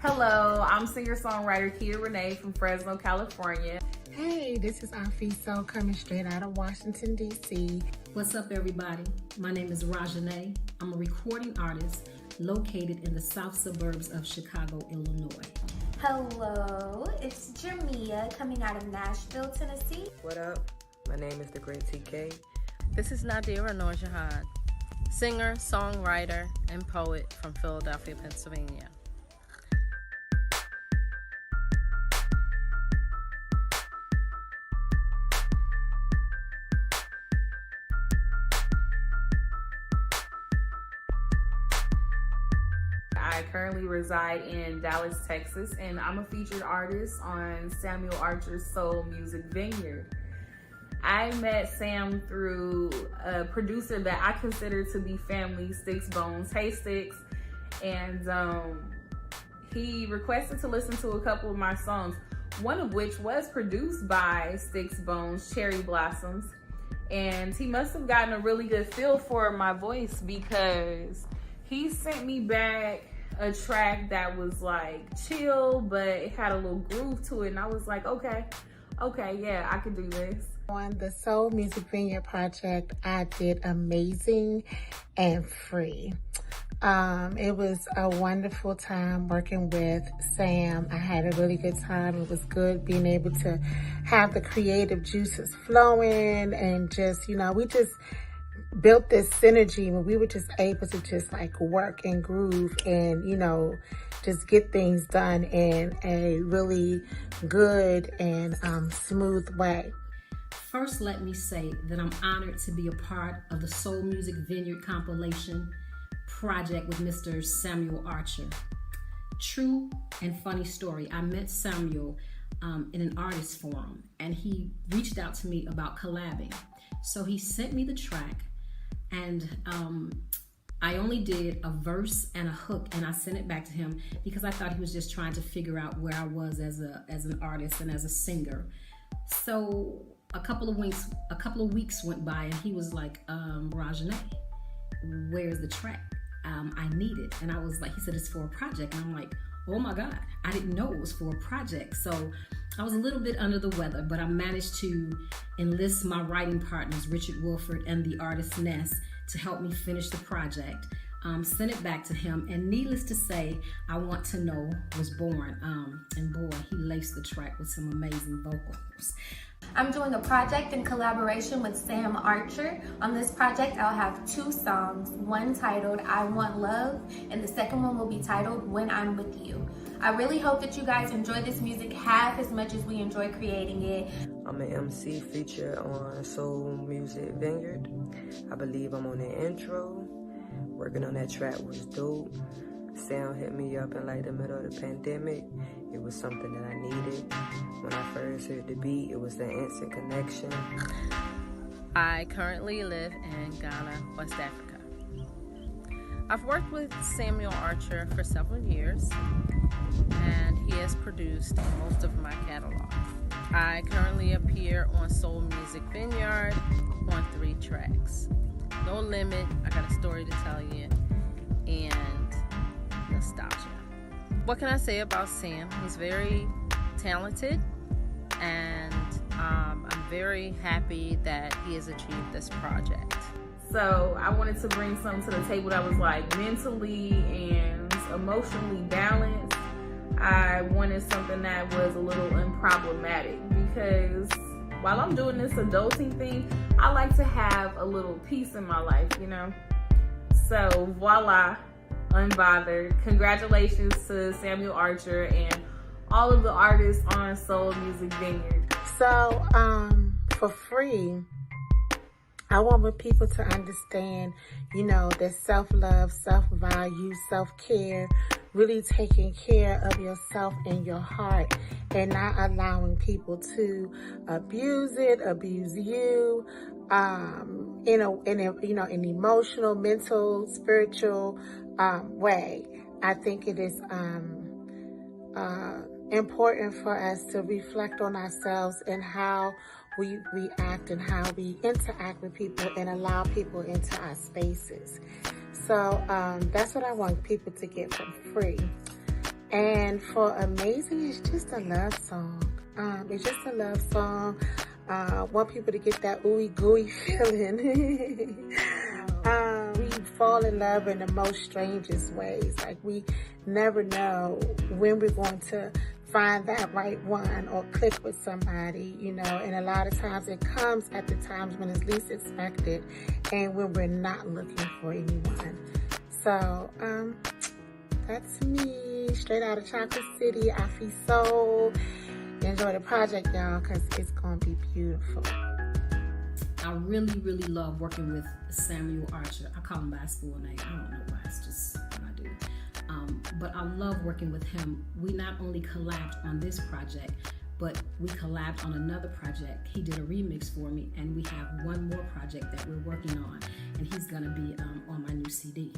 Hello, I'm singer-songwriter Kia Renee from Fresno, California. Hey, this is Afiso coming straight out of Washington, D.C. What's up, everybody? My name is Rajane. I'm a recording artist located in the south suburbs of Chicago, Illinois. Hello, it's Jamia coming out of Nashville, Tennessee. What up? My name is The Great TK. This is Nadira Noorjahan, singer, songwriter, and poet from Philadelphia, Pennsylvania. I currently reside in Dallas, Texas, and I'm a featured artist on Samuel Archer's Soul Music Vineyard. I met Sam through a producer that I consider to be family, Sticks Bones Hey Sticks, and he requested to listen to a couple of my songs, one of which was produced by Sticks Bones, Cherry Blossoms, and he must have gotten a really good feel for my voice because he sent me back a track that was like chill, but it had a little groove to it, and I was like, okay, yeah, I can do this. On the Soul Music Vineyard project, I did Amazing and Free. It was a wonderful time working with Sam. I had a really good time. It was good being able to have the creative juices flowing and just, we just built this synergy where we were just able to just like work and groove and, just get things done in a really good and smooth way. First, let me say that I'm honored to be a part of the Soul Music Vineyard compilation project with Mr. Samuel Archer. True and funny story. I met Samuel in an artist forum, and he reached out to me about collabing. So he sent me the track, and I only did a verse and a hook, and I sent it back to him because I thought he was just trying to figure out where I was as an artist and as a singer. So a couple of weeks went by, and he was like, Rajane, where's the track? I need it. And I was like, he said, it's for a project. And I'm like, oh my God, I didn't know it was for a project. So I was a little bit under the weather, but I managed to enlist my writing partners, Richard Wilford and the artist Ness, to help me finish the project. Sent it back to him, and needless to say, I Want to Know was born. And boy, he laced the track with some amazing vocals. I'm doing a project in collaboration with Sam Archer. On this project, I'll have 2 songs, one titled I Want Love, and the second one will be titled When I'm With You. I really hope that you guys enjoy this music half as much as we enjoy creating it. I'm an MC featured on Soul Music Vineyard. I believe I'm on the intro. Working on that track was dope. Sam hit me up in like the middle of the pandemic. It was something that I needed. When I first heard the beat, it was an instant connection. I currently live in Ghana, West Africa. I've worked with Samuel Archer for several years, and he has produced most of my catalog. I currently appear on Soul Music Vineyard on 3 tracks. No Limit, I Got a Story to Tell You, and Nostalgia. What can I say about Sam? He's very talented, and I'm very happy that he has achieved this project. So I wanted to bring something to the table that was like mentally and emotionally balanced. I wanted something that was a little unproblematic because while I'm doing this adulting thing, I like to have a little peace in my life, So voila, unbothered. Congratulations to Samuel Archer and all of the artists on Soul Music Vineyard. So, for free, I want people to understand, that self-love, self-value, self-care, really taking care of yourself and your heart and not allowing people to abuse you, in an emotional, mental, spiritual way. I think it is important for us to reflect on ourselves and how we react and how we interact with people and allow people into our spaces. So that's what I want people to get for free. And for Amazing, it's just a love song. It's just a love song. Want people to get that ooey gooey feeling. We fall in love in the most strangest ways. Like, we never know when we're going to find that right one or click with somebody, you know, and a lot of times it comes at the times when it's least expected and when we're not looking for anyone. So, that's me, straight out of Chocolate City, Afi Soul. Enjoy the project, y'all, because it's going to be beautiful. I really, really love working with Samuel Archer. I call him by his full name. I don't know why, it's just what I do. But I love working with him. We not only collabed on this project, but we collabed on another project. He did a remix for me, and we have one more project that we're working on, and he's gonna be on my new CD.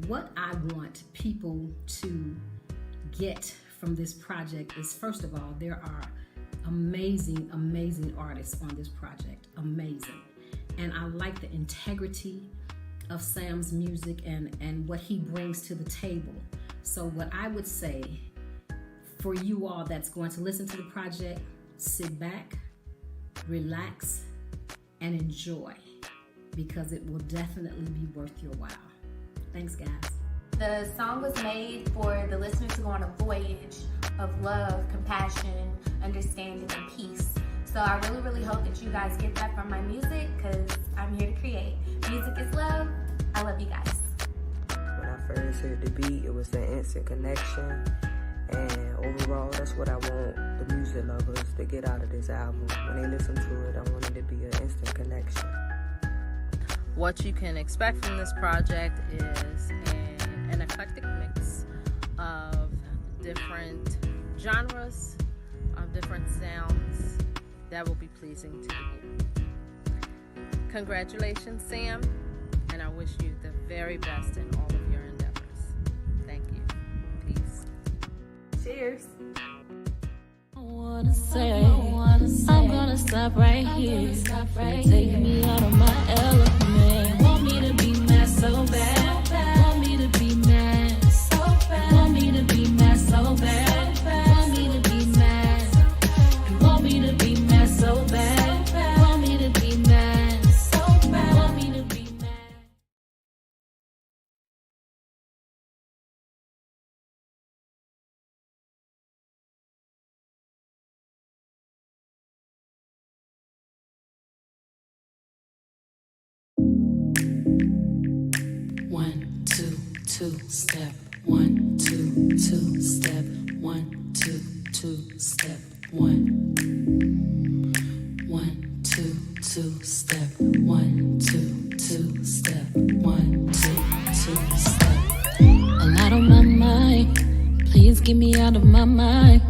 What I want people to get from this project is, first of all, there are amazing, amazing artists on this project, amazing. And I like the integrity of Sam's music and what he brings to the table. So what I would say for you all that's going to listen to the project, sit back, relax, and enjoy, because it will definitely be worth your while. Thanks, guys. The song was made for the listener to go on a voyage of love, compassion, understanding, and peace. So I really, really hope that you guys get that from my music, because I'm here to create. Music is love. I love you guys. When I first heard the beat, it was an instant connection. And overall, that's what I want the music lovers to get out of this album. When they listen to it, I want it to be an instant connection. What you can expect from this project is an eclectic mix of different genres, of different sounds that will be pleasing to the ear. Congratulations, Sam, and I wish you the very best in all of your endeavors. Thank you. Peace. Cheers. I'm gonna stop right here. Take me out of my element. Want me to be mad so bad. Want me to be mad so bad. Want me to be mad so bad. Want me to be mad. You want me to be mad so bad. Want me to be mad so bad. Want me to be mad. One, two, two, step. 1, 2, 2, step. 1, 2, 2, step. 1, 1, 2, 2, step. 1, 2, 2, step. 1, 2, 2, step. A lot on my mind. Please get me out of my mind.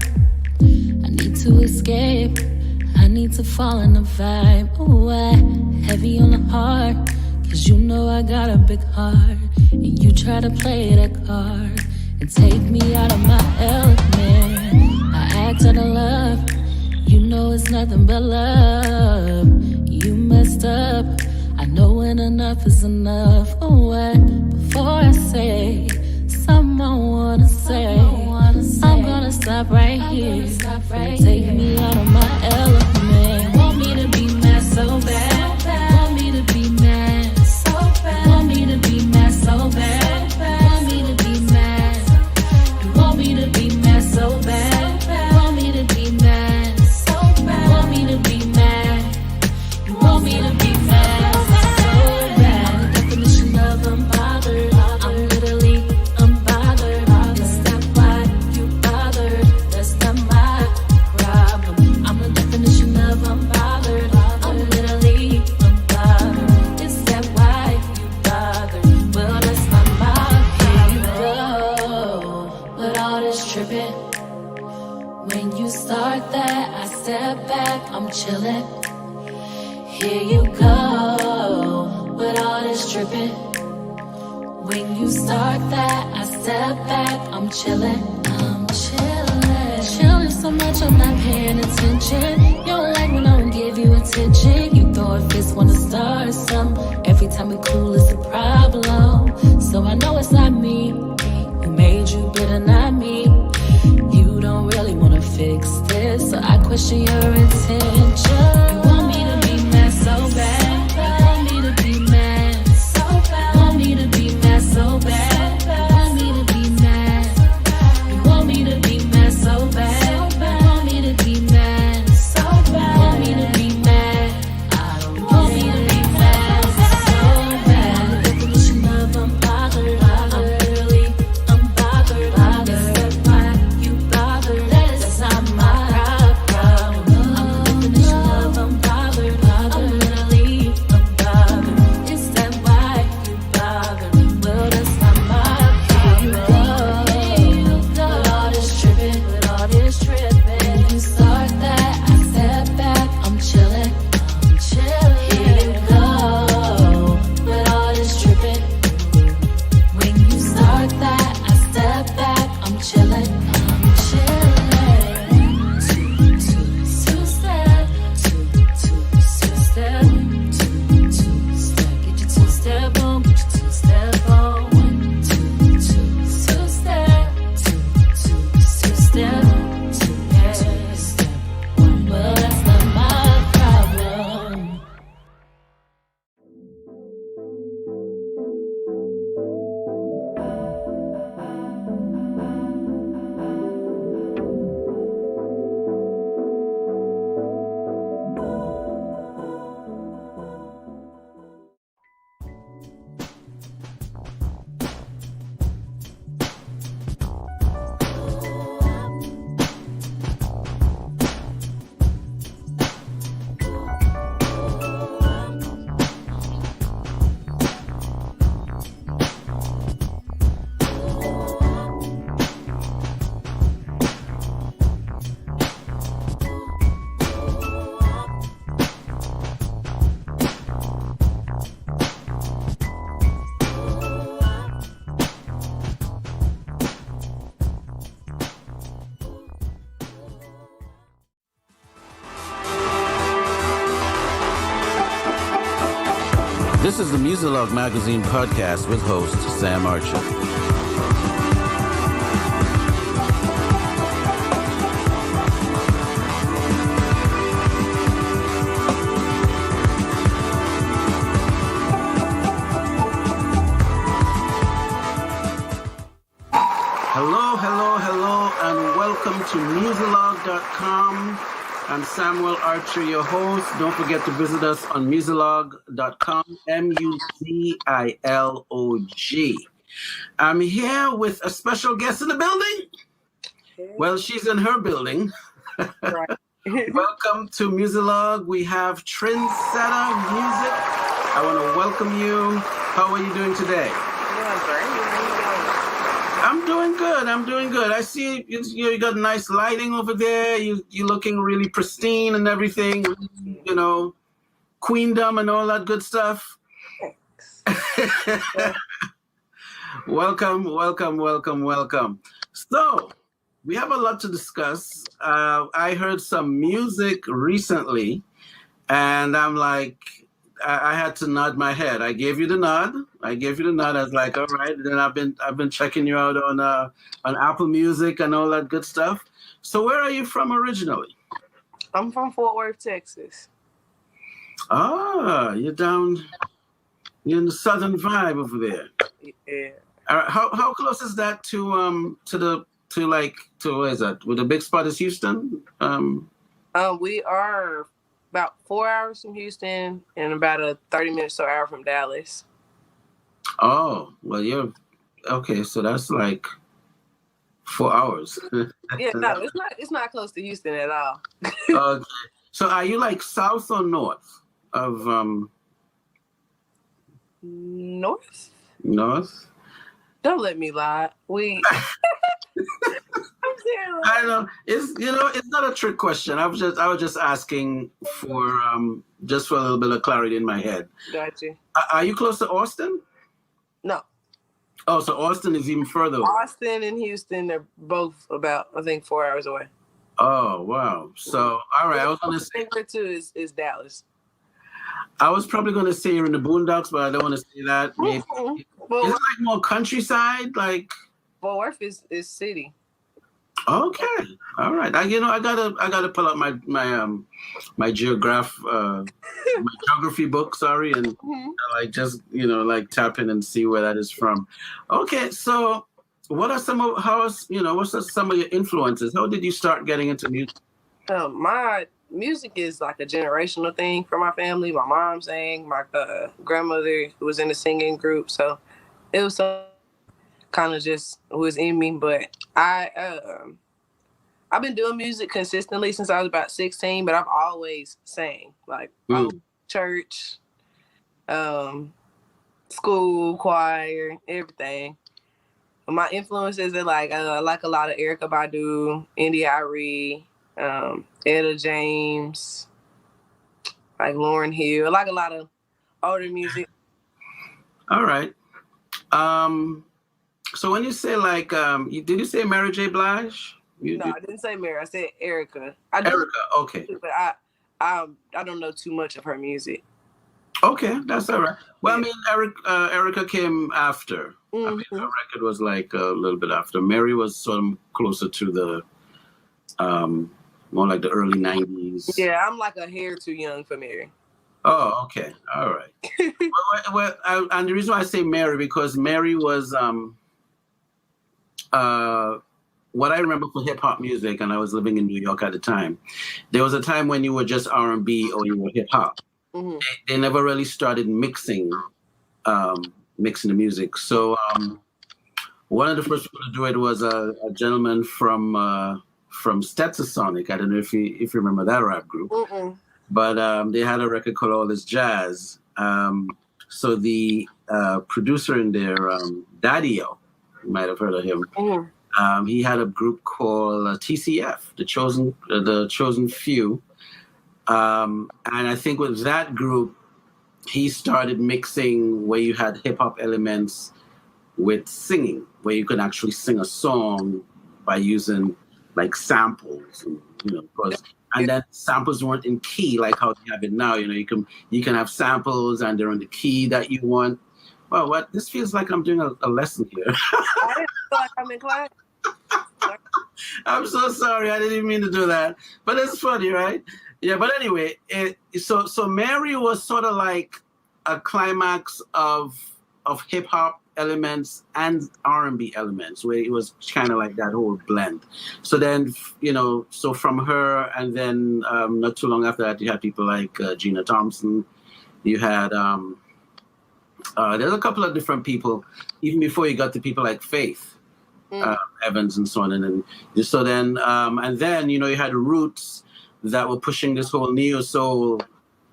I need to escape. I need to fall in the vibe. Ooh, heavy on the heart. 'Cause you know I got a big heart, and you try to play that card and take me out of my element. I act out of love, you know it's nothing but love. You messed up, I know when enough is enough. Oh, before I say something I wanna say, I'm gonna stop right here. Take me out of my element. Want me to be mad so bad. Want me to be mad. Want me to be mad so bad. Want me to be mad. You want me to be mad so bad. Want me to be mad so bad. Want me to be mad. You want me to be mad so bad. The definition of unbothered. I'm literally unbothered. Is that why you bothered? That's not my problem. I'm the definition of unbothered. I'm literally unbothered. Is that why you bothered? Well, that's not my here you go. With all this tripping, when you start that, I step back, I'm chilling. Here you go. With all this tripping, when you start that, I step back, I'm chilling. I'm chilling. Chilling so much I'm not paying attention. You don't like when I don't give you attention. You throw a fist, wanna start something. Every time we cool, it's a problem. So I know it's not me. You made need you, better not me. You don't really wanna fix this, so I question your intention. You want me to be mad so bad. You want me to be mad so bad. You want me to be mad so bad. You want me to be mad. You want me to be mad so bad. You want me to be mad so bad. You want me to be mad. I don't want me to be mad so bad. The definition of I'm bothered. I'm bothered. That's why you bothered. That's not my problem. I'm the definition of I'm bothered. I'm literally bothered. Is that why you bothered? Well, that's not my problem. Here you go. With all this tripping, with all this tripping. When you start that, I step back. I'm chilling. I'm chilling. Here you go. With all this tripping. When you start that, I step back. I'm chilling. I'm chilling. Two step. Two step. Two step. Get your two-step on. Get your two-step on. 1, 2, 2 step. Two step. Two step. Well, that's not my problem. This is the Muzilog magazine podcast with host Sam Archer. Hello, and welcome to Muzilog.com. I'm Samuel Archer, your host. Don't forget to visit us on Muzilog.com, Muzilog. I'm here with a special guest in the building. Well, she's in her building. Right. Welcome to Muzilog. We have Trendsetter Music. I want to welcome you. How are you doing today? I'm doing good. I see you got nice lighting over there. You're looking really pristine and everything, you know, queendom and all that good stuff. Welcome. So, we have a lot to discuss. I heard some music recently, and I'm like, I had to nod my head. I gave you the nod. I was like, all right. Then I've been checking you out on Apple Music and all that good stuff. So where are you from originally? I'm from Fort Worth, Texas. Ah, you're in the southern vibe over there. Yeah. All right. How close is that to where is that? Where the big spot is Houston? We are about 4 hours from Houston and about a 30 minutes to an hour from Dallas. Oh, well, you're okay. So that's like 4 hours. Yeah, no, it's not close to Houston at all. Okay. So are you like south or north of North? North? Don't let me lie. I'm serious. I know it's not a trick question. I was just asking for just for a little bit of clarity in my head. Gotcha. Are you close to Austin? No. Oh, so Austin is even further away. Austin and Houston are both about, I think, 4 hours away. Oh, wow. So, all right. I was going to say too is Dallas. I was probably going to say you're in the boondocks, but I don't want to say that. Maybe. Well, is it like more countryside? Like Fort Worth is city. Okay, all right. I gotta pull up my geography book. Sorry, and like just like tap in and see where that is from. Okay, so what are some of what's some of your influences? How did you start getting into music? My music is like a generational thing for my family. My mom sang. My grandmother was in a singing group, so it was kind of just was in me. But I've been doing music consistently since I was about 16, but I've always sang, like church, school, choir, everything. My influences are like I like a lot of Erykah Badu, India.Arie, Etta James, like Lauryn Hill. I like a lot of older music. All right. So when you say like, did you say Mary J. Blige? No, I didn't say Mary. I said Erykah. Erykah, okay. But I don't know too much of her music. Okay, that's all right. Well, I mean, Erykah came after. I mean, her record was like a little bit after. Mary was sort of closer to the, more like the early 90s. Yeah, I'm like a hair too young for Mary. Oh, okay. All right. And the reason why I say Mary, because Mary was, what I remember for hip hop music, and I was living in New York at the time, there was a time when you were just R&B or you were hip hop. They never really started mixing the music. So one of the first people to do it was a gentleman from Stetsasonic. I don't know if you remember that rap group, but they had a record called All This Jazz. So the producer in there, Daddy-O, you might have heard of him. He had a group called TCF, the Chosen Few. And I think with that group, he started mixing where you had hip hop elements with singing, where you could actually sing a song by using like samples, and then samples weren't in key like how you have it now. You can have samples and they're in the key that you want. Well, what this feels like I'm doing a lesson here. I didn't feel like I'm in class. I'm so sorry. I didn't even mean to do that, but it's funny, right? Yeah, but anyway, so Mary was sort of like a climax of hip hop elements and R&B elements, where it was kind of like that whole blend. So then, so from her, and then not too long after that, you had people like Gina Thompson. You had there's a couple of different people, even before you got to people like Faith Evans and so on, and then you had Roots that were pushing this whole neo soul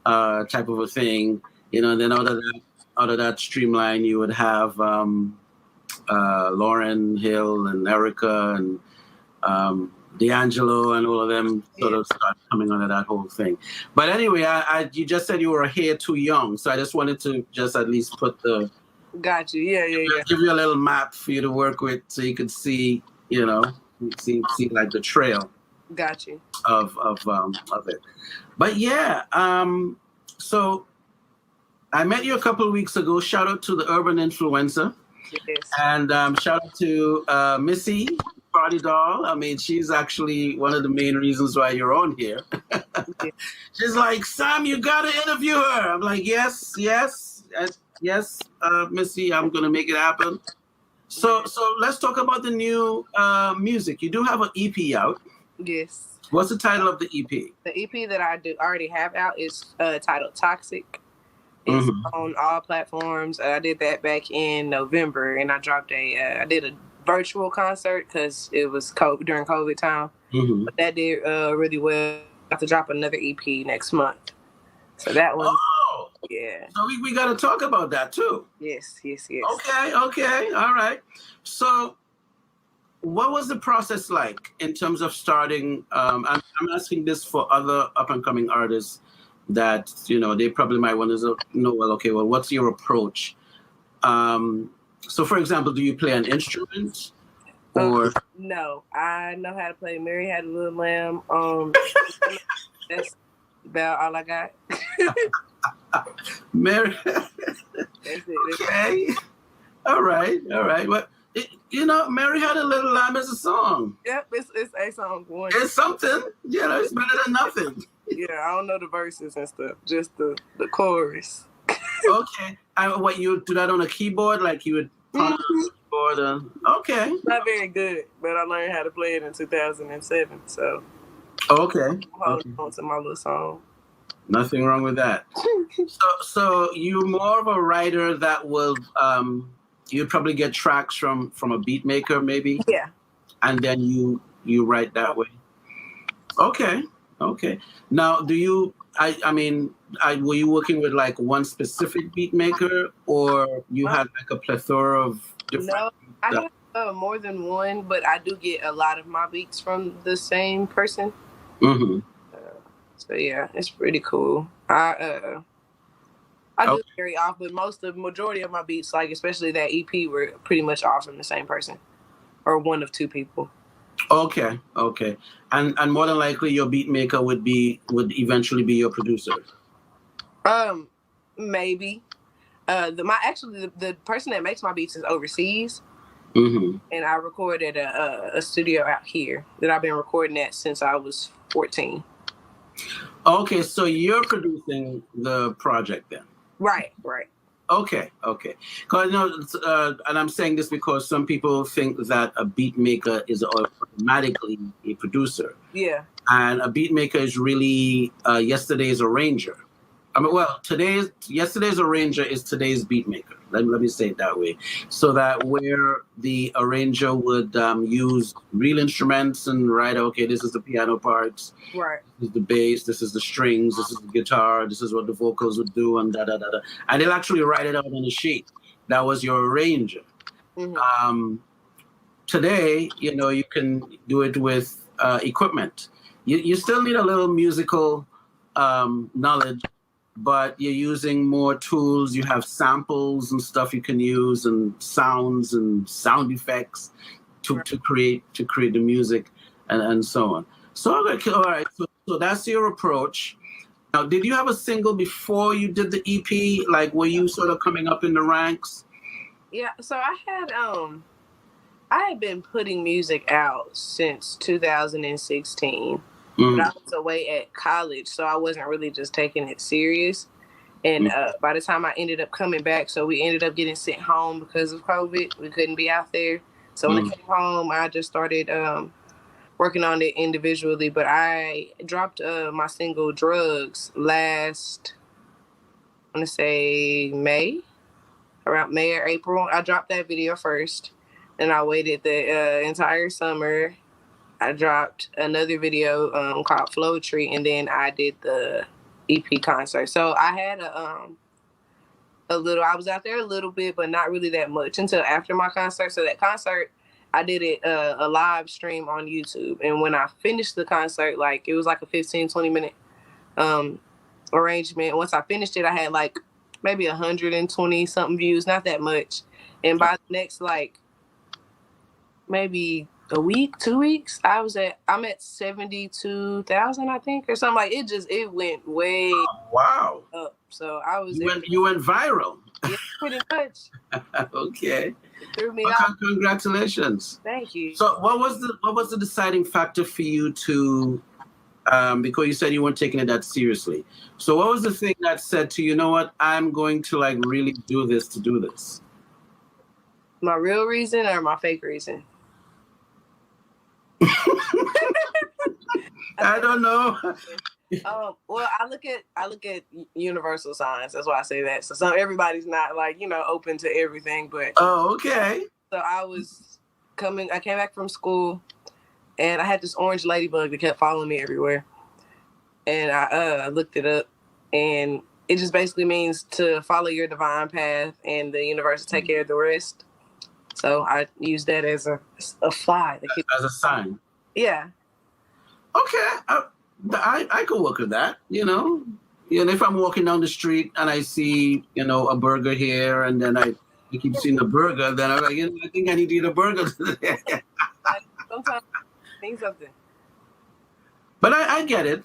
type of a thing, and then out of that streamline, you would have Lauryn Hill and Erykah and D'Angelo and all of them sort of start coming under that whole thing. But anyway, you just said you were a hair too young, so I just wanted to just at least put the. Got you. Yeah. Give you a little map for you to work with, so you could see, see like the trail. Got you. Of it. But yeah, so I met you a couple of weeks ago. Shout out to the Urban Influencer. Yes. And shout out to Missy Party Doll. I mean, she's actually one of the main reasons why you're on here. She's like, Sam, you gotta interview her. I'm like, yes, Missy, I'm gonna make it happen. So let's talk about the new music. You do have an EP out. Yes. What's the title of the EP? The EP that I already have out is titled Toxic. It's on all platforms. I did that back in November, and I dropped I did a virtual concert because it was during COVID time. But that did really well. I have to drop another EP next month. So that one. Oh, yeah. So we got to talk about that too. Yes. Okay, all right. So what was the process like in terms of starting? I'm asking this for other up-and-coming artists that, they probably might want to know, what's your approach? So, for example, do you play an instrument? Or no, I know how to play Mary Had a Little Lamb. That's about all I got. Mary. That's it. Okay. All right. Well, Mary Had a Little Lamb is a song. Yep, it's a song. One. It's something. It's better than nothing. Yeah, I don't know the verses and stuff, just the chorus. Okay. What, you do that on a keyboard? Like you would on a keyboard? Okay. Not very good, but I learned how to play it in 2007. So. Okay. I'm holding on to my little song. Nothing wrong with that. So you're more of a writer that will you'd probably get tracks from a beat maker maybe? Yeah. And then you write that way. Okay. Now were you working with like one specific beat maker, or you had like a plethora of different? No, I have more than one, but I do get a lot of my beats from the same person. Mm-hmm. So yeah, it's pretty cool. I do very off, but majority of my beats, like especially that EP, were pretty much all from the same person, or one of two people. Okay. And more than likely, your beat maker would eventually be your producer. Maybe. The person that makes my beats is overseas. Mm-hmm. And I record at a studio out here that I've been recording at since I was 14. Okay, so you're producing the project then? Right. Okay. Because and I'm saying this because some people think that a beat maker is automatically a producer. Yeah. And a beat maker is really yesterday's arranger. Yesterday's arranger is today's beat maker. Let me say it that way. So that where the arranger would use real instruments and write, okay, this is the piano parts, right? This is the bass, this is the strings, this is the guitar, this is what the vocals would do, and da-da-da-da. And they'll actually write it out on a sheet. That was your arranger. Mm-hmm. Today, you can do it with equipment. You still need a little musical knowledge, but you're using more tools. You have samples and stuff you can use, and sounds and sound effects to create the music and so on. So all right, so that's your approach. Now, did you have a single before you did the EP? Like, were you sort of coming up in the ranks? Yeah, so I had been putting music out since 2016. But I was away at college, so I wasn't really just taking it serious. And by the time I ended up coming back, so we ended up getting sent home because of COVID. We couldn't be out there. So when I came home, I just started working on it individually. But I dropped my single Drugs last, I want to say around May or April. I dropped that video first, and I waited the entire summer. I dropped another video called Flow Tree, and then I did the EP concert. So I had I was out there a little bit, but not really that much until after my concert. So that concert, I did it a live stream on YouTube. And when I finished the concert, like it was like a 15, 20 minute arrangement. Once I finished it, I had like maybe 120 something views, not that much. And by the next maybe a week, 2 weeks, I'm at 72,000, I think, or something. It went way up. So you went viral. Yeah, pretty much. Okay. It threw me off. Congratulations. Thank you. So what was the deciding factor for you to because you said you weren't taking it that seriously. So what was the thing that said to you, know what, I'm going to really do this to do this? My real reason or my fake reason? I don't know. Well, I look at universal signs. That's why I say that. So everybody's not open to everything, but okay. So I came back from school, and I had this orange ladybug that kept following me everywhere. And I looked it up, and it just basically means to follow your divine path, and the universe will take care of the rest. So I use that as a fly. As a sign. Yeah. Okay. I could work with that, if I'm walking down the street and I see, a burger here, and then I keep seeing the burger, then I'm like, I think I need to eat a burger today. Sometimes I think something. But I get it.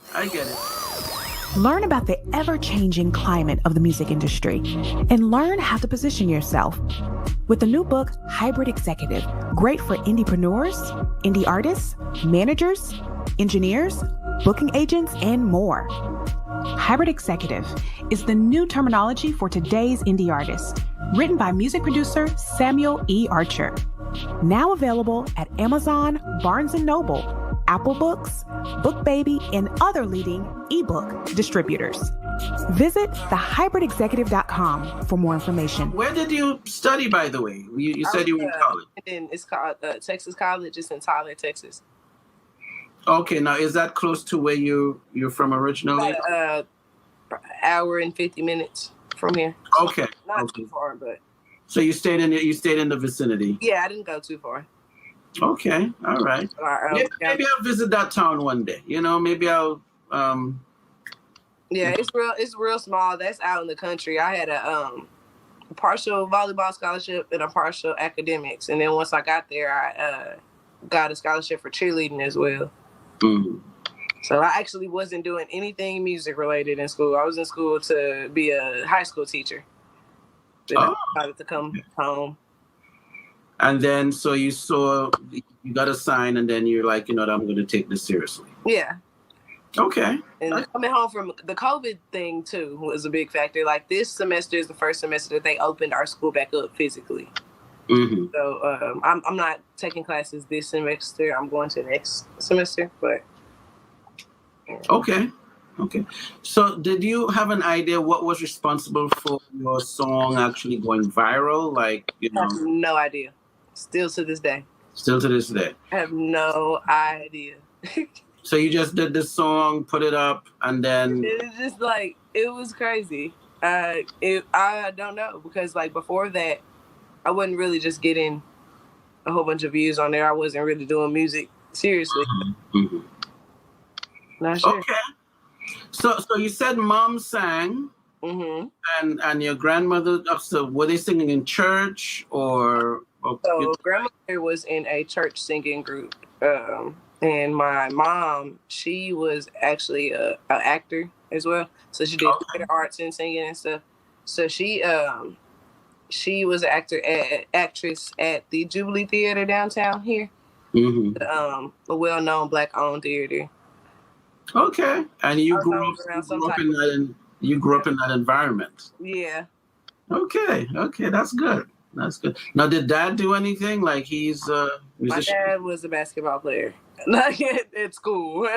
Learn about the ever-changing climate of the music industry and learn how to position yourself. With the new book, Hybrid Executive, great for indiepreneurs, indie artists, managers, engineers, booking agents, and more. Hybrid Executive is the new terminology for today's indie artist, written by music producer Samuel E. Archer. Now available at Amazon, Barnes & Noble, Apple Books, BookBaby, and other leading ebook distributors. Visit thehybridexecutive.com for more information. Where did you study, by the way? You said you were in college. And it's called Texas College. It's in Tyler, Texas. Okay, now is that close to where you're from originally? Hour and 50 minutes from here. Okay. Not too far, but. So you stayed in the vicinity? Yeah, I didn't go too far. Okay, all right. Maybe I'll visit that town one day. Maybe I'll. Yeah, it's real small. That's out in the country. I had a partial volleyball scholarship and a partial academics, and then once I got there, I got a scholarship for cheerleading as well. Mm-hmm. So I actually wasn't doing anything music related in school. I was in school to be a high school teacher. Then I decided to come home. And then, so you got a sign, and then you're like, I'm going to take this seriously. Yeah. Okay. And coming home from the COVID thing, too, was a big factor. Like, this semester is the first semester that they opened our school back up physically. Mm-hmm. So I'm not taking classes this semester. I'm going to next semester, but. Yeah. Okay. So did you have an idea what was responsible for your song actually going viral? I have no idea. Still to this day. I have no idea. So you just did this song, put it up, and then... It was just it was crazy. I don't know, because before that, I wasn't really just getting a whole bunch of views on there. I wasn't really doing music seriously. Mm-hmm. Not sure. Okay. So you said mom sang, mm-hmm. and your grandmother, so were they singing in church or... So grandmother was in a church singing group, and my mom, she was actually an actor as well. So she did theater arts and singing and stuff. So she was an actress at the Jubilee Theater downtown here, mm-hmm. A well-known Black-owned theater. Okay, and you grew up in that environment. Yeah. Okay, that's good. Now, did Dad do anything? He's a musician? My dad was a basketball player. At school.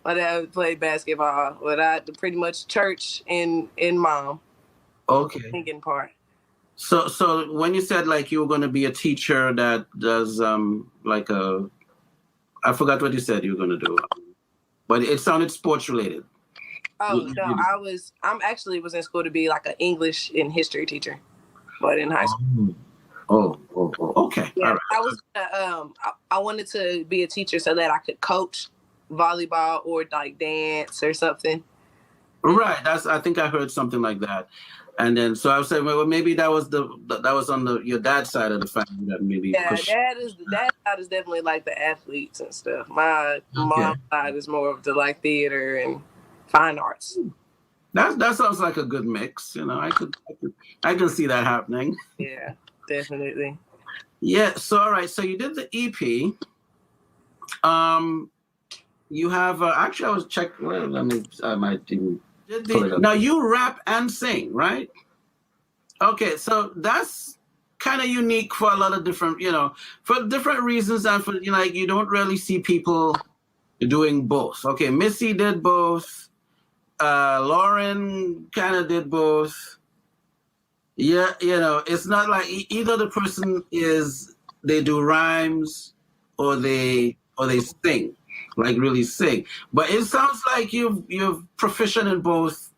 My dad played basketball, but I pretty much church and mom. Okay. Singing part. So when you said you were going to be a teacher that does I forgot what you said you were going to do, but it sounded sports related. Oh no, I'm actually was in school to be an English and history teacher. But in high school. Okay. Yeah, all right. I wanted to be a teacher so that I could coach volleyball or dance or something. Right. I think I heard something like that. And then so I was saying, well, maybe that was on your dad's side of the family that maybe. Yeah, dad side is definitely the athletes and stuff. My mom's side is more of the theater and fine arts. That sounds like a good mix. I can see that happening. Yeah, definitely. Yeah. So all right. So you did the EP. You have actually I was checking. Well, I might even pull it up. Now you rap and sing, right? Okay. So that's kind of unique for a lot of different, for different reasons, and for you don't really see people doing both. Okay, Missy did both. Lauren kind of did both. Yeah, it's not like either the person they do rhymes or they sing, really sing. But it sounds like you're proficient in both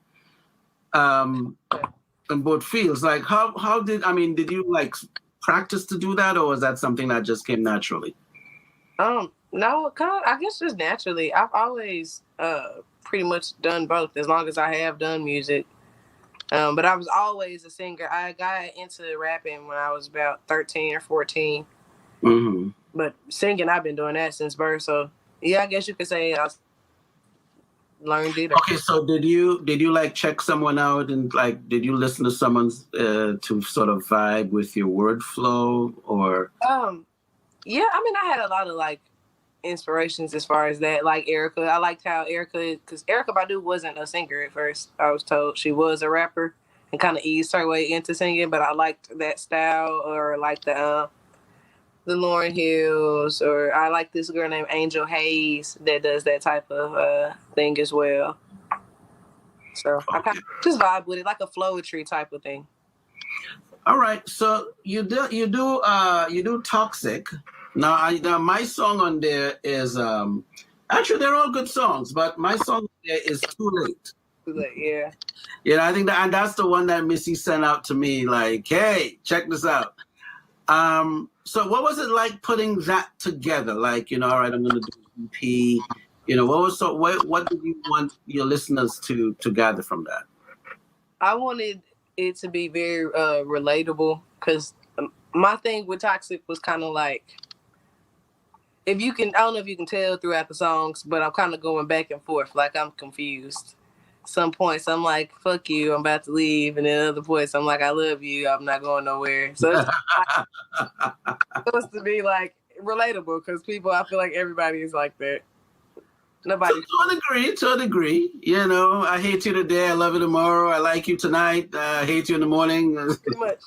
fields. Did you practice to do that, or was that something that just came naturally? No, I guess just naturally. I've always pretty much done both as long as I have done music. But I was always a singer. I got into rapping when I was about 13 or 14. Mm-hmm. But singing, I've been doing that since birth. So, yeah, I guess you could say learned it. Okay, so did you like check someone out and like did you listen to someone's to sort of vibe with your word flow or? Yeah, I mean, I had a lot of like inspirations as far as that. Like Erica, I liked how because Erykah Badu wasn't a singer at first. I was told she was a rapper and kind of eased her way into singing, but I liked that style, or like the Lauryn Hills, or I like this girl named Angel Hayes that does that type of thing as well. So I kind of just vibe with it, like a flowetry type of thing. All right, so you do Toxic. Now my song on there is actually they're all good songs, but my song on there is Too Late. Too Late, yeah. Yeah, I think and that's the one that Missy sent out to me, like, hey, check this out. So what was it like putting that together? Like, all right, I'm gonna do an EP. What did you want your listeners to gather from that? I wanted it to be very relatable, because my thing with Toxic was kind of like, I don't know if you can tell throughout the songs, but I'm kind of going back and forth, like I'm confused. Some points I'm like, fuck you, I'm about to leave, and then other points I'm like, I love you, I'm not going nowhere. So it's supposed to be like relatable, because I feel like everybody is like that. Nobody. To a degree. I hate you today, I love you tomorrow, I like you tonight, I hate you in the morning. Pretty much.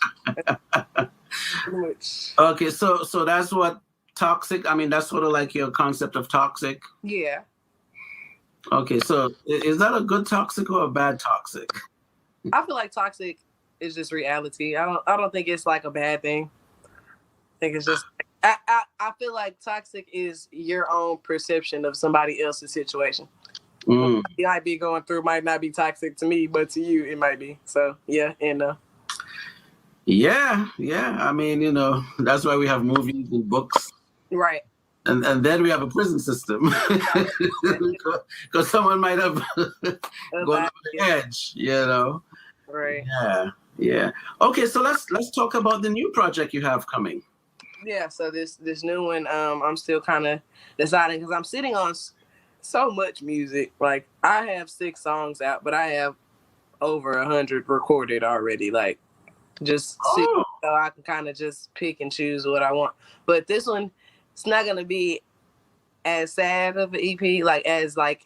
Pretty much. Okay, so that's what Toxic, I mean, that's sort of like your concept of toxic? Yeah. Okay, so is that a good toxic or a bad toxic? I feel like toxic is just reality. I don't think it's like a bad thing. I think it's just I feel like toxic is your own perception of somebody else's situation. What you might be going through might not be toxic to me, but to you it might be. So yeah, and yeah. I mean, that's why we have movies and books. Right. And then we have a prison system, because someone might have gone over the edge, Right. Yeah. Okay, so let's talk about the new project you have coming. Yeah. So this new one, I'm still kind of deciding, because I'm sitting on so much music. Like I have 6 songs out, but I have over 100 recorded already. Like just so I can kind of just pick and choose what I want. But this one, it's not gonna be as sad of an EP, like as like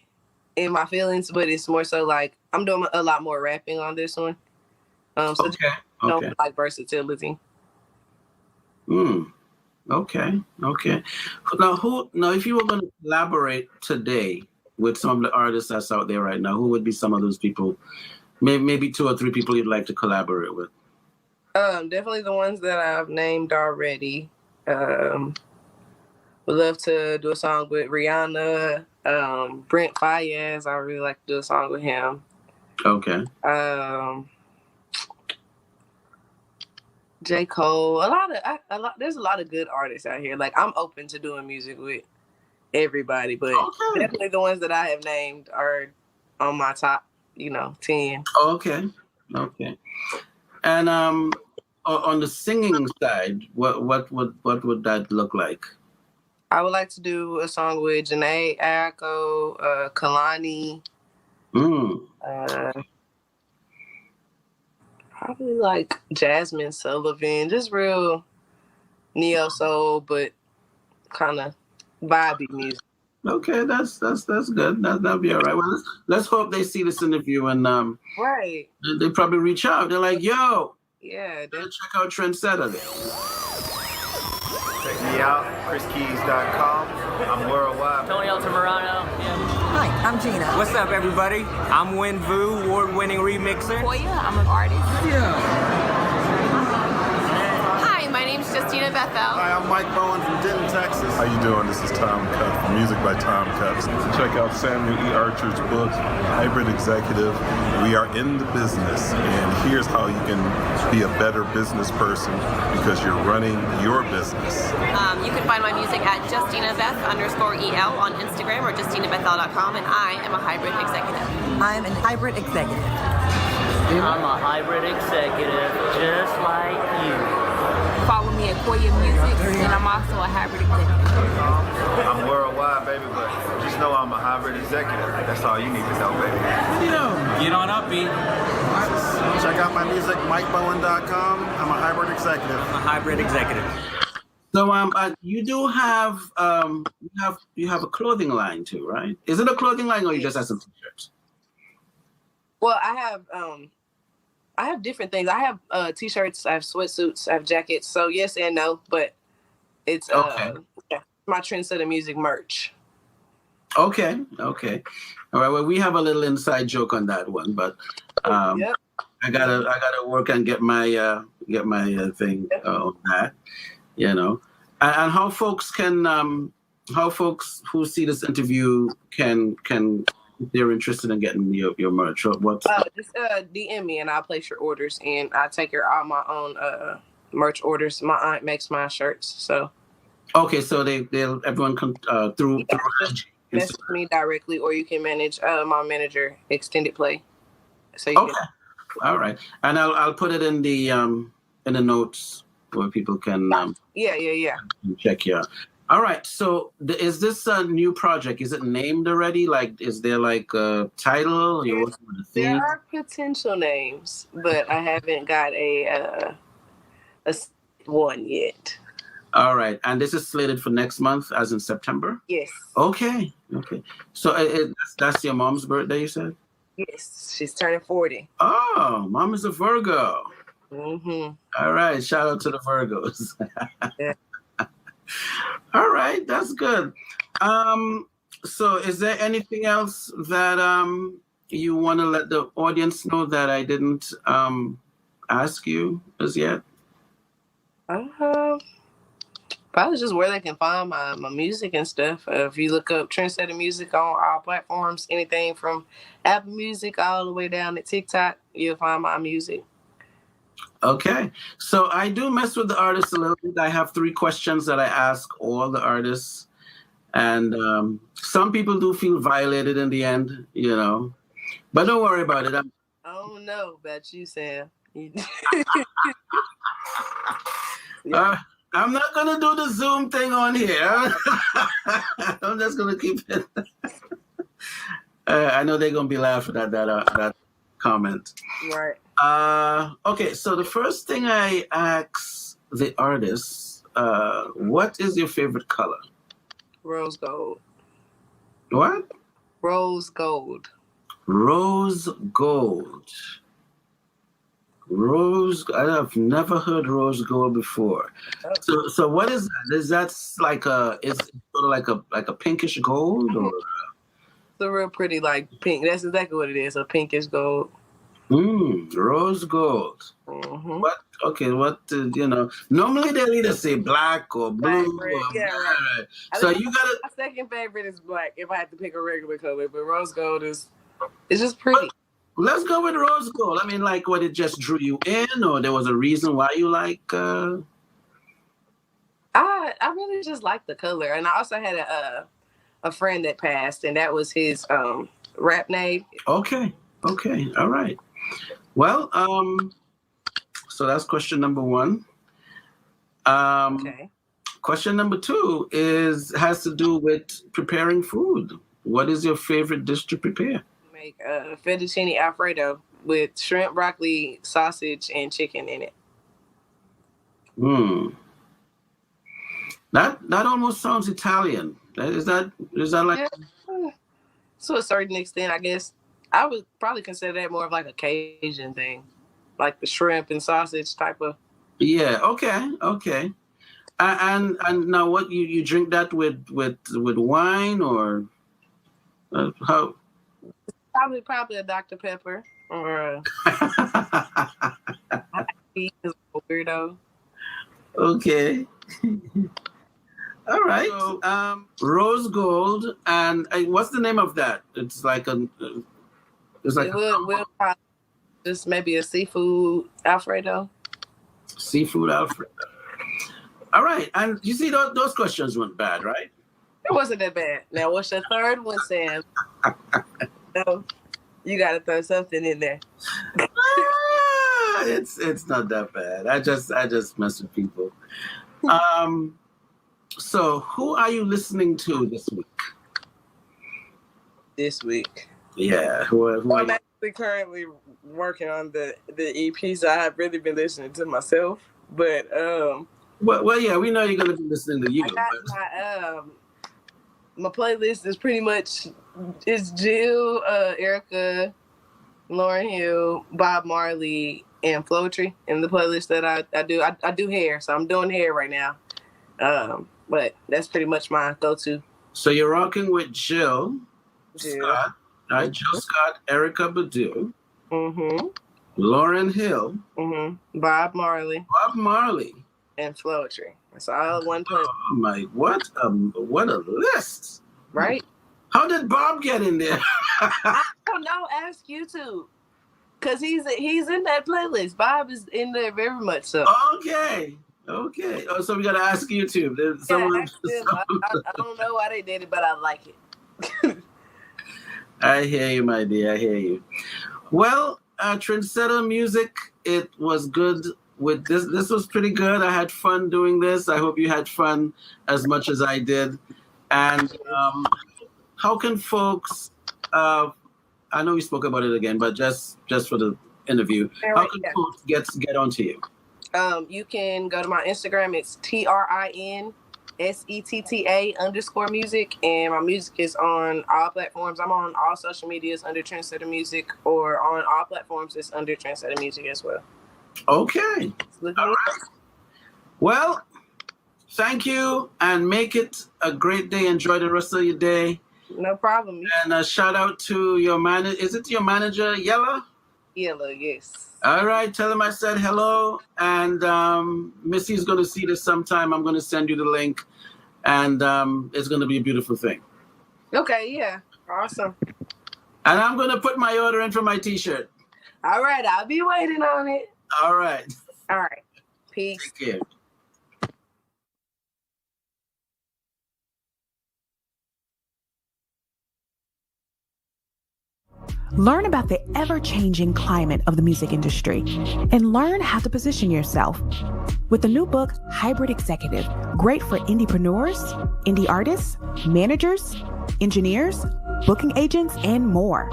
in my feelings, but it's more so like I'm doing a lot more rapping on this one. So okay. Like versatility. Okay. Now, if you were going to collaborate today with some of the artists that's out there right now, who would be some of those people? Maybe 2 or 3 people you'd like to collaborate with. Definitely the ones that I've named already. Would love to do a song with Rihanna, Brent Faiyaz. I would really like to do a song with him. Okay. J. Cole. There's a lot of good artists out here. Like I'm open to doing music with everybody, but definitely the ones that I have named are on my top, 10. Okay. And on the singing side, what would that look like? I would like to do a song with Janae Aiko, Kalani. Probably like Jasmine Sullivan, just real neo soul, but kind of vibey music. Okay, that's good. That'll be all right. Well, let's hope they see this interview and right. They probably reach out. They're like, yo, yeah, check out Trendsetter. Check me out, chriskeys.com. I'm worldwide. Tony Altamirano. Hi, I'm Gina. What's up, everybody? I'm Win Vu, award-winning remixer. Koya, I'm an artist. Yeah. Hi, my name's Justina Bethel. Hi, I'm Mike Bowen from Denton, Texas. How you doing? This is Tom Cuff from Music by Tom Cuff. Check out Samuel E. Archer's book, Hybrid Executive. We are in the business, and here's how you can be a better business person because you're running your business. You can find my music at JustinaBeth_EL on Instagram or JustinaBethel.com, and I am a hybrid executive. I'm a hybrid executive. I'm a hybrid executive, just like you. Follow me at Koya Music, and I'm also a hybrid executive. I'm worldwide, baby, but just Just know I'm a hybrid executive. That's all you need to know, baby. Get on up, B. Check out my music, MikeBowen.com. I'm a hybrid executive. I'm a hybrid executive. So you do have you have a clothing line too, right? Is it a clothing line or you just have some t-shirts? Well, I have different things. I have t-shirts, I have sweatsuits, I have jackets. So yes and no, but it's my Trendsetter Music merch. Okay. All right. Well, we have a little inside joke on that one, but Yep. I gotta work and get my thing on that. And how folks who see this interview can if they're interested in getting your merch. What's just DM me and I'll place your orders, and I take care of all my own merch orders. My aunt makes my shirts, so. Okay, so everyone can through message me directly, or you can manage my manager, Extended Play. So you can. All right, and I'll put it in the notes where people can check you out. All right, so is this a new project? Is it named already? Like, is there like a title? You're working with a theme? There are potential names, but I haven't got a one yet. All right, and this is slated for next month, as in September? Yes. Okay. So that's your mom's birthday, you said? Yes, she's turning 40. Oh, mom is a Virgo. Mm-hmm. All right, shout out to the Virgos. Yeah. All right, that's good. So is there anything else that you want to let the audience know that I didn't ask you as yet? Probably just where they can find my music and stuff. If you look up Trendsetter Music on all platforms, anything from Apple Music all the way down to TikTok, you'll find my music. Okay, so I do mess with the artists a little bit. I have 3 questions that I ask all the artists, and some people do feel violated in the end, but don't worry about it. I don't know about you, Sam. I'm not going to do the Zoom thing on here. I'm just going to keep it. I know they're going to be laughing at that comment. Right. Okay, so the first thing I ask the artists, what is your favorite color? Rose gold. What? Rose gold. Rose gold. I have never heard rose gold before. So what is that? Is that like it's sort of like a pinkish gold, or? It's a real pretty like pink. That's exactly what it is. A pinkish gold. Rose gold. Mm-hmm. What? Okay. What? Normally they'll either say black or blue. Right. So you gotta. My second favorite is black. If I had to pick a regular color, but rose gold it's just pretty. Let's go with rose gold. I mean, like, what, it just drew you in, or there was a reason why you like? I really just like the color, and I also had a friend that passed, and that was his rap name. Okay, all right. Well, so that's question number 1. Okay. Question number 2 has to do with preparing food. What is your favorite dish to prepare? Make fettuccine Alfredo with shrimp, broccoli, sausage, and chicken in it. That almost sounds Italian. Is that like? Yeah. To a certain extent, I guess. I would probably consider that more of like a Cajun thing, like the shrimp and sausage type of. Yeah. Okay. And now, what you drink that with wine, or how? Probably a Dr. Pepper or he's a weirdo. Okay. All right. So, rose gold, and what's the name of that? It's like we'll just maybe a seafood Alfredo. Seafood Alfredo. All right, and you see those questions weren't bad, right? It wasn't that bad. Now, what's your third one, Sam? No, you gotta throw something in there. It's not that bad. I just mess with people. So who are you listening to this week? this week. Yeah. Who I'm actually currently working on the EP, so I have really been listening to myself. But well, yeah, we know you're gonna be listening to you. I got my playlist is pretty much it's Jill, Erica, Lauryn Hill, Bob Marley, and Floetry in the playlist that I do. I do hair, so I'm doing hair right now. But that's pretty much my go-to. So you're rocking with Jill Scott, right? Jill Scott, Erica Badu, Lauryn Hill, Bob Marley, and Floetry. That's all one playlist. Oh my! What a list! Right? How did Bob get in there? I don't know. Ask YouTube, cause he's in that playlist. Bob is in there very much so. Okay. Oh, so we gotta ask YouTube. I don't know why they did it, but I like it. I hear you, my dear. I hear you. Well, Trendsetter Music, it was good with this. This was pretty good. I had fun doing this. I hope you had fun as much as I did. And how can folks, I know we spoke about it again, but just for the interview, how can folks get onto you? You can go to my Instagram. It's TRINSETTA_music, and my music is on all platforms. I'm on all social medias under Trendsetter Music, or on all platforms it's under Trendsetter Music as well. Okay. All right. Well, thank you, and make it a great day. Enjoy the rest of your day. No problem. And a shout out to your manager. Is it your manager, Yella? Yella, yes. All right, tell him I said hello, and Missy's going to see this sometime. I'm going to send you the link, and it's going to be a beautiful thing. Okay, yeah, awesome. And I'm going to put my order in for my T-shirt. All right, I'll be waiting on it. All right. All right, peace. Take care. Learn about the ever-changing climate of the music industry and learn how to position yourself. With the new book, Hybrid Executive, great for indiepreneurs, indie artists, managers, engineers, booking agents, and more.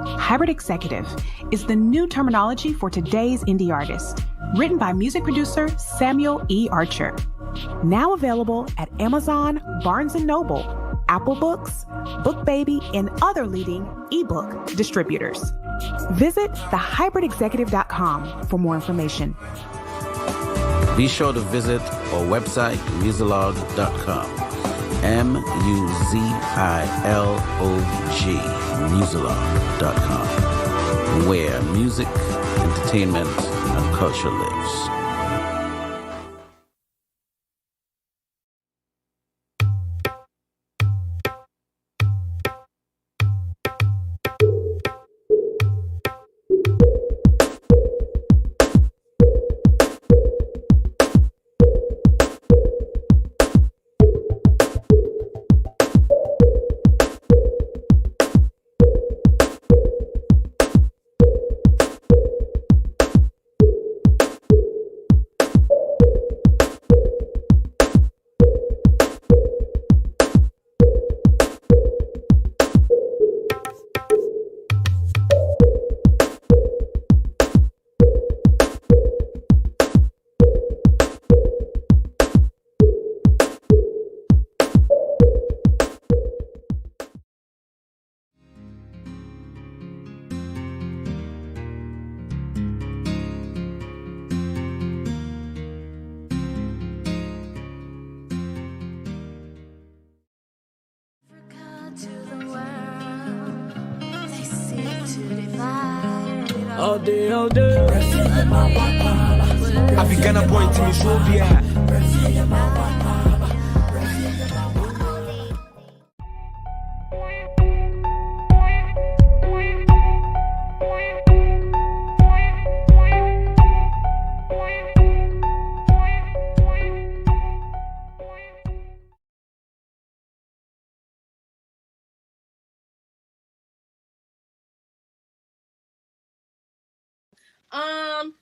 Hybrid Executive is the new terminology for today's indie artist, written by music producer Samuel E. Archer. Now available at Amazon, Barnes & Noble, Apple Books, BookBaby, and other leading ebook distributors. Visit thehybridexecutive.com for more information. Be sure to visit our website, Muzilog.com. MUZILOG, Muzilog.com, where music, entertainment, and culture lives. All day, all day. African point to me, show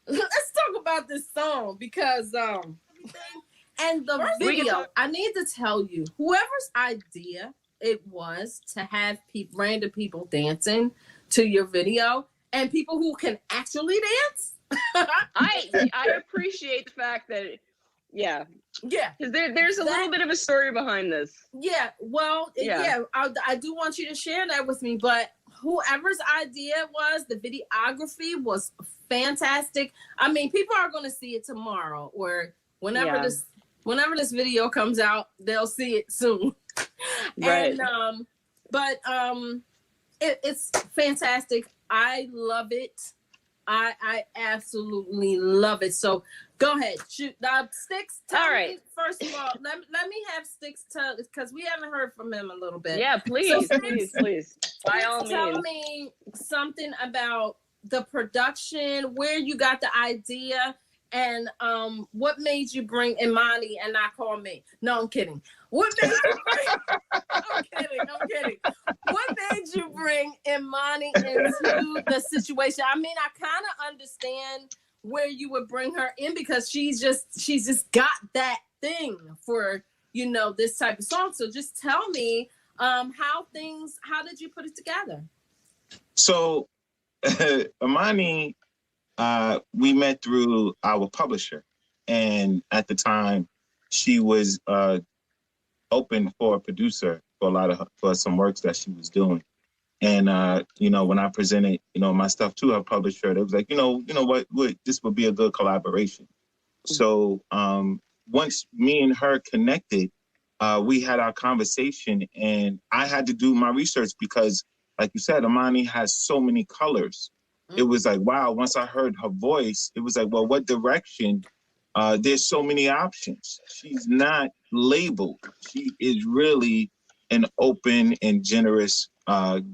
Let's talk about this song because and the video. I need to tell you, whoever's idea it was to have random people dancing to your video and people who can actually dance. I appreciate the fact that, yeah. Because there's a little bit of a story behind this. Yeah, well, I do want you to share that with me, but whoever's idea it was, the videography was fantastic. I mean, people are going to see it tomorrow or whenever this video comes out, they'll see it soon. Right. And it's fantastic. I love it. I absolutely love it. So go ahead, shoot. Sticks, tell me, first of all, let me have Sticks tell, because we haven't heard from him a little bit. Yeah, please, so, please. By all means. Tell me something about the production, where you got the idea, and what made you bring Imani and not call me? No, I'm kidding. What made you bring? I'm kidding. What made you bring Imani into the situation? I mean, I kind of understand where you would bring her in because she's just got that thing for, you know, this type of song. So just tell me how did you put it together? So Imani, we met through our publisher, and at the time she was open for a producer for some works that she was doing. And you know, when I presented, you know, my stuff to her publisher, they was like, you know what, this would be a good collaboration. So once me and her connected, we had our conversation, and I had to do my research because, like you said, Imani has so many colors. It was like, wow, once I heard her voice, it was like, well, what direction? There's so many options. She's not labeled. She is really an open and generous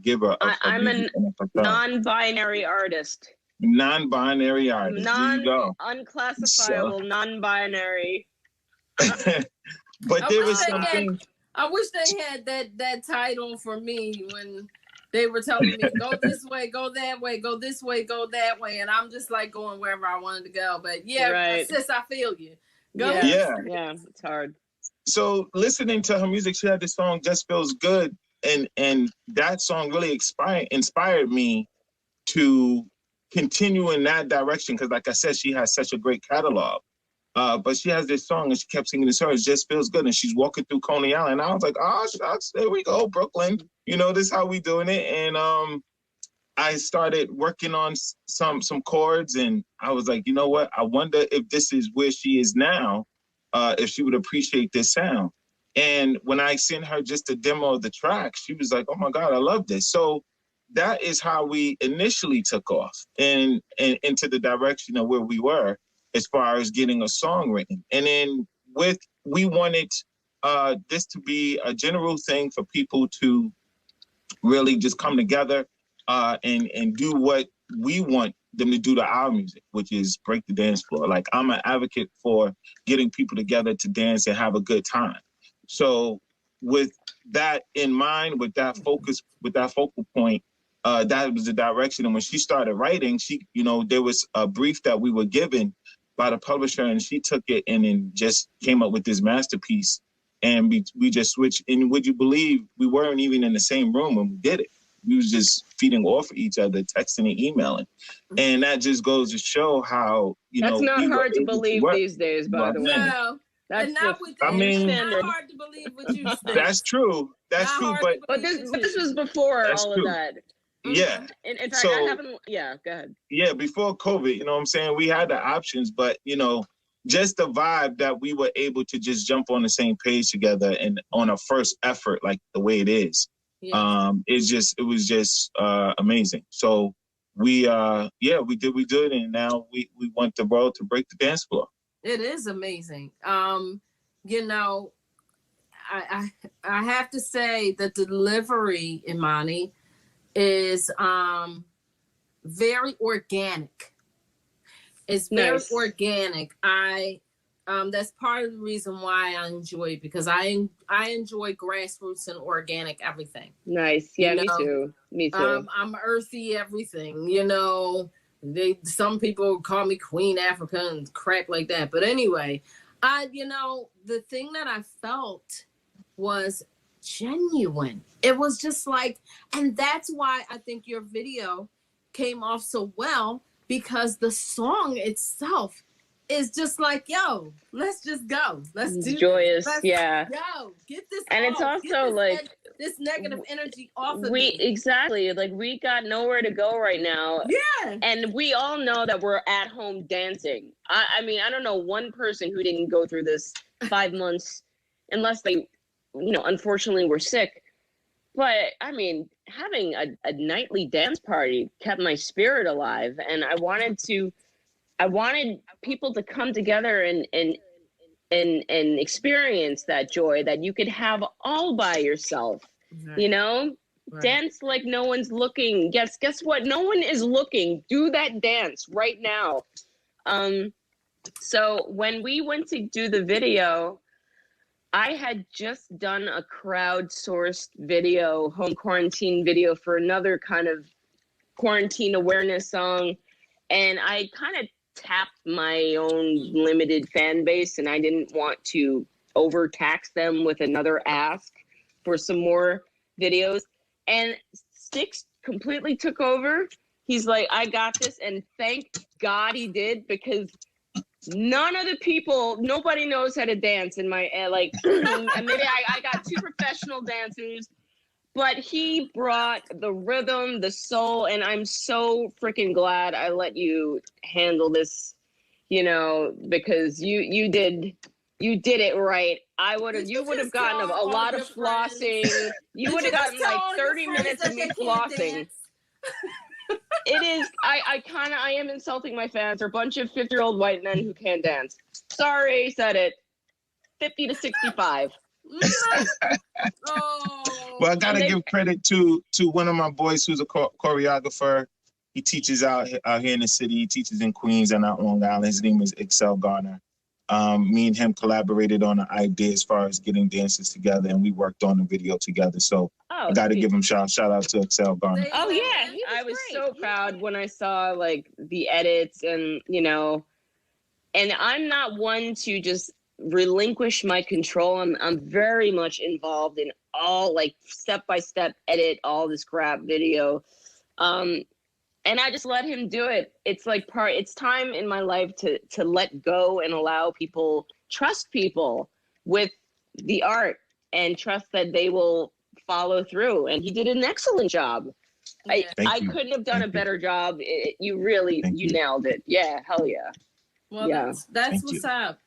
giver of I'm a non-binary artist. Non-binary artist. There you go. Unclassifiable, non-binary. But there was something. I wish they had that title for me when they were telling me, go this way, go that way, go this way, go that way. And I'm just like going wherever I wanted to go. But yeah, sis, I feel you. Yeah, it's hard. So listening to her music, she had this song, Just Feels Good. And that song really inspired me to continue in that direction. Because like I said, she has such a great catalog. But she has this song and she kept singing this song, It Just Feels Good. And she's walking through Coney Island. And I was like, oh, shucks, there we go, Brooklyn. You know, this is how we doing it. And I started working on some chords. And I was like, you know what? I wonder if this is where she is now, if she would appreciate this sound. And when I sent her just a demo of the track, she was like, oh, my God, I love this. So that is how we initially took off and into the direction of where we were as far as getting a song written. And then we wanted this to be a general thing for people to really just come together and do what we want them to do to our music, which is break the dance floor. Like, I'm an advocate for getting people together to dance and have a good time. So with that in mind, with that focus, with that focal point, that was the direction. And when she started writing, there was a brief that we were given by the publisher, and she took it and then just came up with this masterpiece. And we just switched. And would you believe we weren't even in the same room when we did it? We was just feeding off each other, texting and emailing. And that just goes to show how, That's not hard to believe these days, by the way. No. That's not hard to believe what you said. That's true. That's true. But this was before all of that. Yeah. In fact, that happened. Yeah, go ahead. Yeah, before COVID, you know what I'm saying? We had the options, but, just the vibe that we were able to just jump on the same page together and on a first effort, like the way it is. Yeah. It was just amazing. So we did good. And now we want the world to break the dance floor. It is amazing. I have to say the delivery, Imani, is very organic. It's very organic. That's part of the reason why I enjoy it, because I enjoy grassroots and organic everything. Nice. Yeah, me too. Me too. I'm earthy everything, some people call me Queen Africa and crap like that. But anyway, the thing that I felt was genuine. It was just like, and that's why I think your video came off so well, because the song itself is just like, yo, let's just go. Let's do joyous. this. Yeah. Yo, get this And off. it's also Get this like this negative energy off of we me. exactly like we got nowhere to go right now. Yeah. And we all know that we're at home dancing. I mean, I don't know one person who didn't go through this 5 months, unless they, unfortunately were sick. But I mean, having a nightly dance party kept my spirit alive, and I wanted people to come together and experience that joy that you could have all by yourself. Right. Dance like no one's looking. Guess what? No one is looking. Do that dance right now. So when we went to do the video, I had just done a crowdsourced video, home quarantine video, for another kind of quarantine awareness song. And I kind of tapped my own limited fan base, and I didn't want to overtax them with another ask for some more videos. And Sticks completely took over. He's like, I got this. And thank God he did, because nobody knows how to dance in my, maybe I got two professional dancers, but he brought the rhythm, the soul, and I'm so freaking glad I let you handle this, because you did it right. You would have gotten a lot of flossing. You would have gotten like 30 minutes of me flossing. It is, I am insulting my fans. They're a bunch of 50-year-old white men who can't dance. Sorry, said it. 50 to 65. Well, I gotta give credit to one of my boys who's a choreographer. He teaches out here in the city. He teaches in Queens and out Long Island. His name is Excel Garner. Me and him collaborated on an idea as far as getting dances together, and we worked on the video together. So I got to give him shout out to Excel Garner. Oh yeah, I was so proud when I saw like the edits, and and I'm not one to just relinquish my control. I'm very much involved in all, like, step-by-step edit all this crap video. And I just let him do it. It's like it's time in my life to let go and allow people, trust people with the art, and trust that they will follow through. And he did an excellent job. I couldn't have done a better job. You nailed it. Yeah, hell yeah. Well, yeah. That's what's up.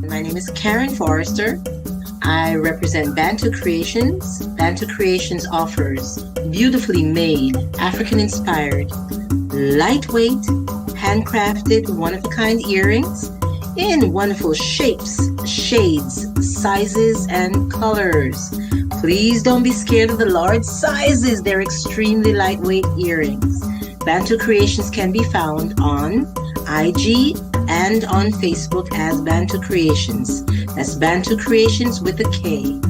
My name is Karen Forrester. I represent Bantu Creations. Bantu Creations offers beautifully made, African-inspired, lightweight, handcrafted, one-of-a-kind earrings in wonderful shapes, shades, sizes, and colors. Please don't be scared of the large sizes. They're extremely lightweight earrings. Bantu Creations can be found on IG and on Facebook as Bantu Creations. That's Bantu Creations with a K.